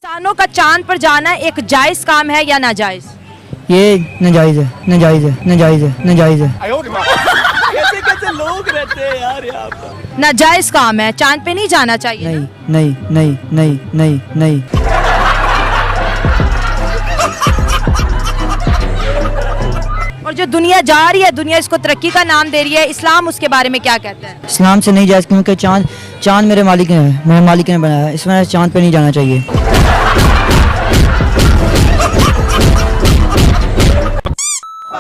इंसानों का चांद पर जाना एक जायज काम है या नाजायज? ये नाजायज है, नाजायज है, नाजायज है, नाजायज है। कैसे कैसे लोग रहते हैं यार यहाँ पर। नाजायज काम है, चांद पे नहीं जाना चाहिए। नहीं नहीं नहीं नहीं नहीं नहीं। और जो दुनिया जा रही है, दुनिया इसको तरक्की का नाम दे रही है, इस्लाम उसके बारे में क्या कहता है? इस्लाम से नहीं जायज़, क्योंकि चांद मेरे मालिक ने है, मेरे मालिक ने बनाया है, इस वजह से चांद पे नहीं जाना चाहिए।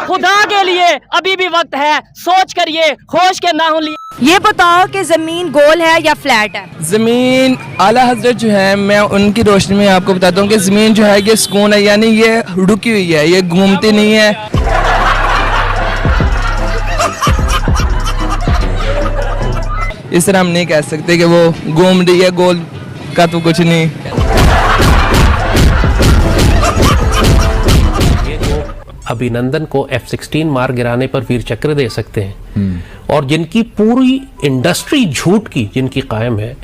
खुदा के लिए अभी भी वक्त है, सोच करिए, होश के ना हो लिए। ये बताओ कि जमीन गोल है या फ्लैट है? जमीन आला हजरत जो है, मैं उनकी रोशनी में आपको बताता हूँ कि जमीन जो है ये सुकून है, यानी ये रुकी हुई है, ये घूमती नहीं है। इस तरह हम नहीं कह सकते कि वो घूम रही है, गोल का तो कुछ नहीं। अभिनंदन को F-16 मार गिराने पर वीर चक्र दे सकते हैं, और जिनकी पूरी इंडस्ट्री झूठ की जिनकी कायम है,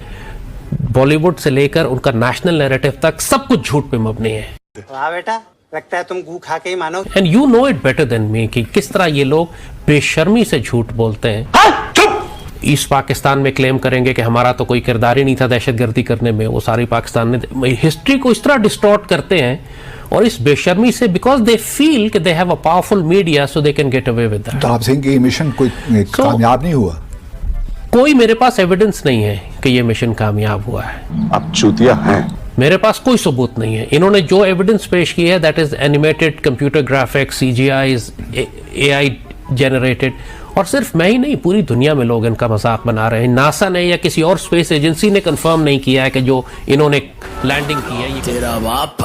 बॉलीवुड से लेकर उनका नेशनल नैरेटिव तक सब कुछ झूठ पे मबनी है। वाह बेटा, लगता है तुम गू खा के ही मानो। And you know it better than me कि किस तरह ये लोग बेशर्मी से झूठ बोलते हैं। ईस्ट पाकिस्तान में क्लेम करेंगे कि हमारा तो कोई किरदार ही नहीं था दहशतगर्दी करने में, वो सारी पाकिस्तान ने हिस्ट्री को इस तरह डिस्टॉर्ट करते हैं, और इस बेशर्मी से बिकॉज दे फील कि they have a powerful media so they can get away with that. तो आप सिंह की मिशन कोई कामयाब नहीं हुआ? कोई मेरे पास एविडेंस नहीं है कि ये मिशन कामयाब हुआ है। आप चूतिया हैं। मेरे पास कोई सबूत नहीं है। इन्होंने जो एविडेंस पेश की है that is animated computer graphics, CGIs, AI generated, और सिर्फ मैं ही नहीं, पूरी दुनिया में लोग इनका मजाक बना रहे हैं। नासा ने या किसी और स्पेस एजेंसी ने कंफर्म नहीं किया है कि जो इन्होंने लैंडिंग की है ये तेरा बाप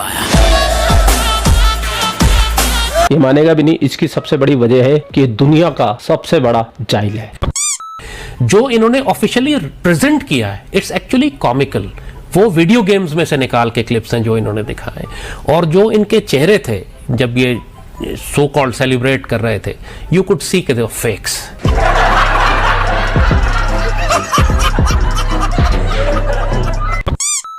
ये मानेगा भी नहीं। इसकी सबसे बड़ी वजह है कि दुनिया का सबसे बड़ा जाइल है। जो इन्होंने ऑफिशियली प्रेजेंट किया है, इट्स एक्चुअली कॉमिकल। वो वीडियो गेम्स में से निकाल के क्लिप्स हैं जो इन्होंने दिखाए, और जो इनके चेहरे थे जब ये सो कॉल्ड सेलिब्रेट कर रहे थे, यू कुड सी के दे वर फेक्स।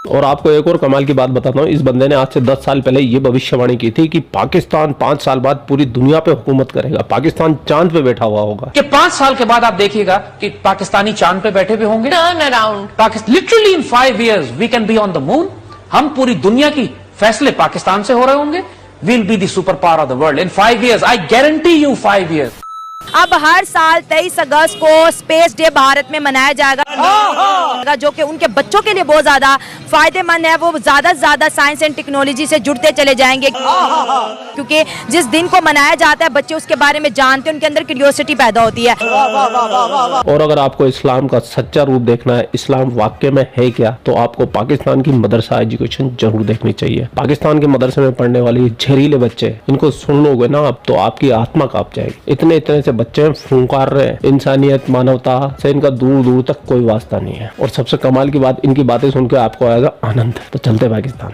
और आपको एक और कमाल की बात बताता हूँ, इस बंदे ने आज से 10 साल पहले ये भविष्यवाणी की थी कि पाकिस्तान 5 साल बाद पूरी दुनिया पे हुकूमत करेगा, पाकिस्तान चांद पे बैठा हुआ होगा। कि 5 साल के बाद आप देखिएगा कि पाकिस्तानी चांद पे बैठे हुए होंगे। Turn around literally in 5 years we can be on the moon. हम पूरी दुनिया की फैसले पाकिस्तान से हो रहे होंगे। We'll be the superpower of the world in 5 years. I guarantee you 5 years. अब हर साल 23 अगस्त को स्पेस डे भारत में मनाया जाएगा, जो कि उनके बच्चों के लिए बहुत ज्यादा फायदेमंद है। वो ज्यादा से ज्यादा साइंस एंड टेक्नोलॉजी से जुड़ते चले जाएंगे, क्योंकि जिस दिन को मनाया जाता है बच्चे उसके बारे में जानते हैं, उनके अंदर क्यूरियोसिटी पैदा होती है। और अगर आपको इस्लाम का सच्चा रूप देखना है, इस्लाम वाकई में है क्या, तो आपको पाकिस्तान की मदरसा एजुकेशन जरूर देखनी चाहिए। पाकिस्तान के मदरसे में पढ़ने वाले जहरीले बच्चे, इनको सुन लोगे ना आप तो आपकी आत्मा कांप जाएगी। इतने इतने से बच्चे फुंकार रहे हैं, इंसानियत मानवता से इनका दूर दूर तक कोई वास्ता नहीं है। और सबसे कमाल की बात, इनकी बातें सुनकर आपको आएगा आनंद। तो चलते पाकिस्तान।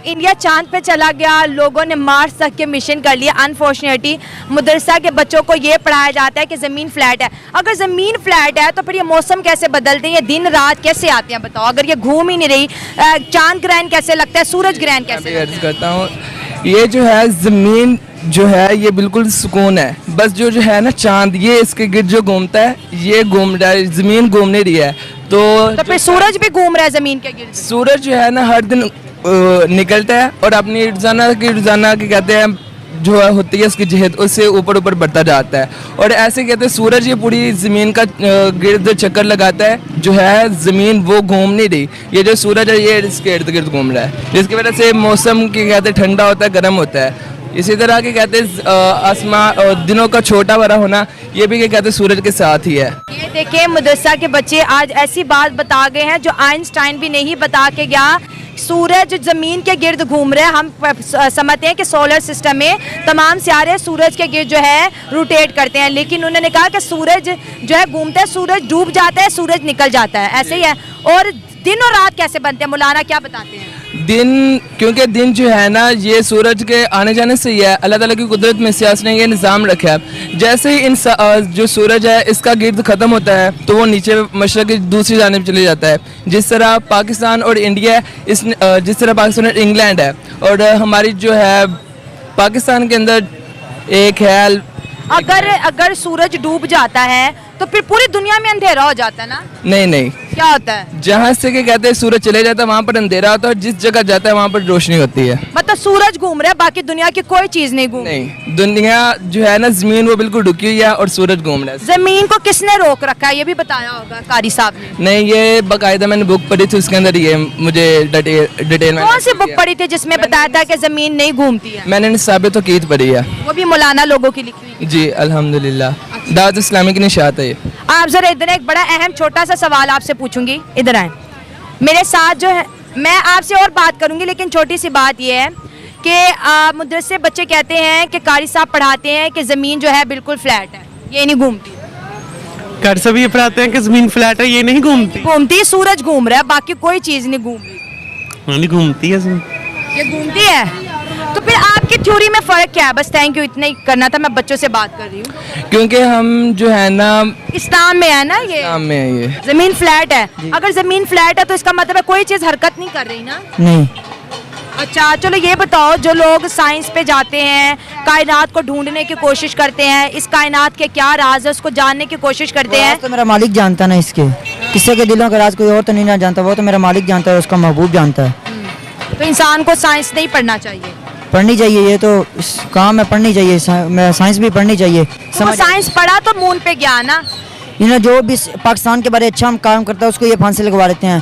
इंडिया चांद पे चला गया, लोगों ने मार्स तक के मिशन कर लिया। अनफॉर्चुनेटली मदरसा के बच्चों को ये पढ़ाया जाता है कि जमीन फ्लैट है। अगर जमीन फ्लैट है तो फिर ये मौसम कैसे बदलते हैं, ये दिन रात कैसे आते हैं बताओ? अगर ये घूम ही नहीं रही, चांद ग्रहण कैसे लगता है, सूरज ग्रहण कैसे करता हूँ, ये जो है जमीन जो है ये बिल्कुल सुकून है। बस जो है ना चांद, ये इसके गिर्द जो घूमता है, ये घूम रहा है, जमीन घूम नहीं रही है। तो फिर सूरज भी घूम रहा है जमीन के गिर्द। सूरज जो है ना हर दिन निकलता है और अपनी रोजाना की कहते हैं जो होती है उसकी जहद, उससे ऊपर ऊपर बढ़ता जाता है। और ऐसे कहते हैं सूरज ये पूरी ज़मीन का गिर्द चक्कर लगाता है, जो है ज़मीन वो घूम नहीं रही। ये जो सूरज है ये इसके इर्द गिर्द घूम रहा है, जिसकी वजह से मौसम की कहते हैं ठंडा होता है, गर्म होता है। इसी तरह के कहते हैं आसमान दिनों का छोटा बड़ा होना, ये भी कहते हैं सूरज के साथ ही है। ये देखिए मदरसा के बच्चे आज ऐसी बात बता गए हैं जो आइंस्टाइन भी नहीं बता के गया। सूरज जमीन के गिर्द घूम रहे हैं। हम समझते हैं कि सोलर सिस्टम में तमाम सितारे सूरज के गिर्द जो है रोटेट करते हैं, लेकिन उन्होंने कहा कि सूरज जो है घूमता है, सूरज डूब जाता है, सूरज निकल जाता है, ऐसे ही है। और दिन और रात कैसे बनते हैं, मौलाना क्या बताते हैं? दिन, क्योंकि दिन जो है ना ये सूरज के आने जाने से ही है, अल्लाह ताला की कुदरत में से उसने ये निज़ाम रखा है। जैसे ही जो सूरज है इसका गिर्द ख़त्म होता है तो वो नीचे मशरक़ की दूसरी जानिब चले जाता है। जिस तरह पाकिस्तान और इंडिया जिस तरह पाकिस्तान और इंग्लैंड है, और हमारी जो है पाकिस्तान के अंदर एक है। अगर सूरज डूब जाता है तो फिर पूरी दुनिया में अंधेरा हो जाता है ना? नहीं, क्या होता है? जहाँ से के कहते हैं सूरज चले जाता है वहाँ पर अंधेरा होता है, और जिस जगह जाता है वहाँ पर रोशनी होती है। मतलब सूरज घूम रहा है, बाकी दुनिया की कोई चीज नहीं घूम रही। नहीं, दुनिया जो है ना जमीन वो बिल्कुल रुकी हुई है और सूरज घूम रहा है। जमीन को किसने रोक रखा है ये भी बताया होगा कारी साहब ने। नहीं, ये बाकायदा मैंने बुक पढ़ी थी, उसके अंदर ये मुझे डिटेल में। कौन सी बुक पढ़ी थी जिसमें बताया था कि जमीन नहीं घूमती है? मैंने साबित तौकीद पढ़ी है। वो भी मौलाना लोगों की लिखी हुई। जी अल्हम्दुलिल्लाह, दावत इस्लामी की निशात है ये। आप जरा इधर एक बड़ा अहम छोटा सा सवाल आपसे पूछूंगी, इधर आए मेरे साथ। जो है मैं आपसे और बात करूंगी, लेकिन छोटी सी बात ये है कि मदरसे बच्चे कहते हैं कि कारी साहब पढ़ाते हैं कि ज़मीन जो है बिल्कुल फ्लैट है, ये नहीं घूमती। घर से भी ये पढ़ाते हैं कि ज़मीन फ्लैट है, ये नहीं घूमती। घूमती, सूरज घूम रहा है, बाकी कोई चीज़ नहीं घूम रही। नहीं घूमती है ज़मीन। ये घूमती है। तो फिर आपकी थ्योरी में फ़र्क क्या है? बस थैंक यू, इतना ही करना था, मैं बच्चों से बात कर रही हूँ। क्योंकि हम जो है ना इस्लाम में है ना, ये इस्लाम में है, ये ज़मीन फ्लैट है। अगर ज़मीन फ्लैट है तो इसका मतलब है कोई चीज़ हरकत नहीं कर रही ना? नहीं। अच्छा चलो ये बताओ, जो लोग साइंस पे जाते हैं, कायनात को ढूंढने की कोशिश करते हैं, इस कायनात के क्या राज है उसको जानने की कोशिश करते हैं। तो मेरा मालिक जानता ना इसके, किसी के दिलों का राज कोई और तो नहीं ना जानता, वो तो मेरा मालिक जानता है, उसका महबूब जानता है। तो इंसान को साइंस नहीं पढ़ना चाहिए? पढ़नी चाहिए, ये तो इस काम में पढ़नी चाहिए, साइंस भी पढ़नी चाहिए। तो साइंस पढ़ा तो मून पे गया ना? ये जो भी पाकिस्तान के बारे में अच्छा काम करता है उसको ये फांसी लगवा देते हैं।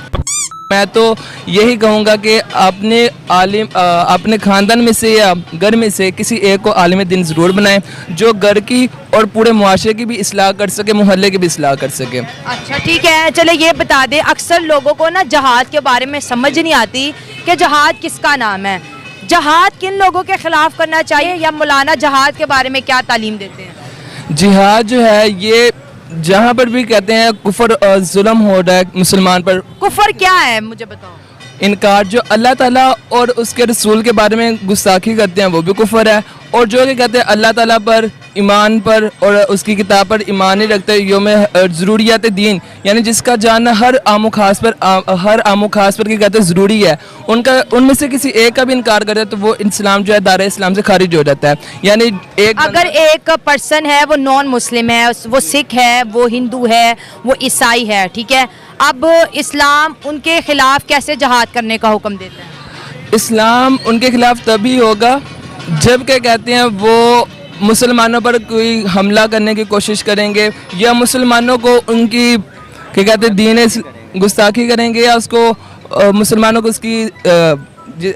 मैं तो यही कहूँगा कि अपने ख़ानदान में से या घर में से किसी एक को आलिम दिन ज़रूर बनाएं, जो घर की और पूरे मुआशरे की भी इस्लाह कर सके, मोहल्ले की भी इस्लाह कर सके। अच्छा ठीक है, चले ये बता दे, अक्सर लोगों को ना जहाद के बारे में समझ नहीं आती कि जहाद किसका नाम है। जहाद किन लोगों के खिलाफ करना चाहिए, या मौलाना जहाद के बारे में क्या तालीम देते हैं? जिहाद जो है ये जहाँ पर भी कहते हैं कुफर और जुल्म हो रहा है मुसलमान पर। कुफर क्या है मुझे बताओ? इनकार, जो अल्लाह ताला और उसके रसूल के बारे में गुस्ताखी करते हैं वो भी कुफर है, और जो कि कहते हैं अल्लाह ताला पर, ईमान पर और उसकी किताब पर ईमान नहीं रखते, योम ज़रूरियात दीन, यानी जिसका जानना हर आमो खास पर की कहते हैं ज़रूरी है, उनमें से किसी एक का भी इनकार करे तो वो इस्लाम जो है दायरे इस्लाम से खारिज हो जाता है। यानी अगर एक पर्सन है वो नॉन मुस्लिम है, वो सिख है, वो हिंदू है, वो ईसाई है, ठीक है, अब इस्लाम उनके खिलाफ कैसे जहाद करने का हुक्म देता है? इस्लाम उनके खिलाफ तभी होगा जब क्या कहते हैं वो मुसलमानों पर कोई हमला करने की कोशिश करेंगे, या मुसलमानों को उनकी क्या कहते हैं दीन गुस्ताखी करेंगे, या उसको मुसलमानों को उसकी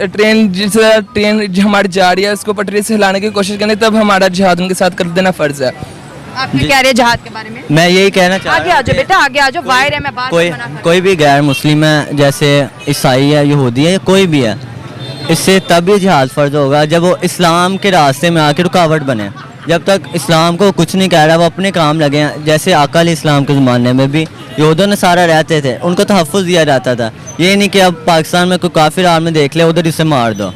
ट्रेन जो हमारी जा रही है उसको पटरी से हिलाने की कोशिश करें, तब हमारा जिहाद उनके साथ कर देना फ़र्ज़ है। आप क्या कह रहे हैं जहाद के बारे में? मैं यही कहना चाह आगे आ जाओ बेटा, आगे आ जाओ, वायर है, मैं बात कोई कोई भी गैर मुस्लिम है, जैसे ईसाई है, यहूदी है, कोई भी है, इससे तभी जिहाद फ़र्ज होगा जब वो इस्लाम के रास्ते में आके रुकावट बने। जब तक इस्लाम को कुछ नहीं कह रहा, वो अपने काम लगे हैं। जैसे आका इस्लाम के ज़माने में भी यहूद नसारा रहते थे, उनको तहफ़्फ़ुज़ दिया जाता था। ये नहीं कि अब पाकिस्तान में कोई काफिर आर्मी देख ले उधर इसे मार दो।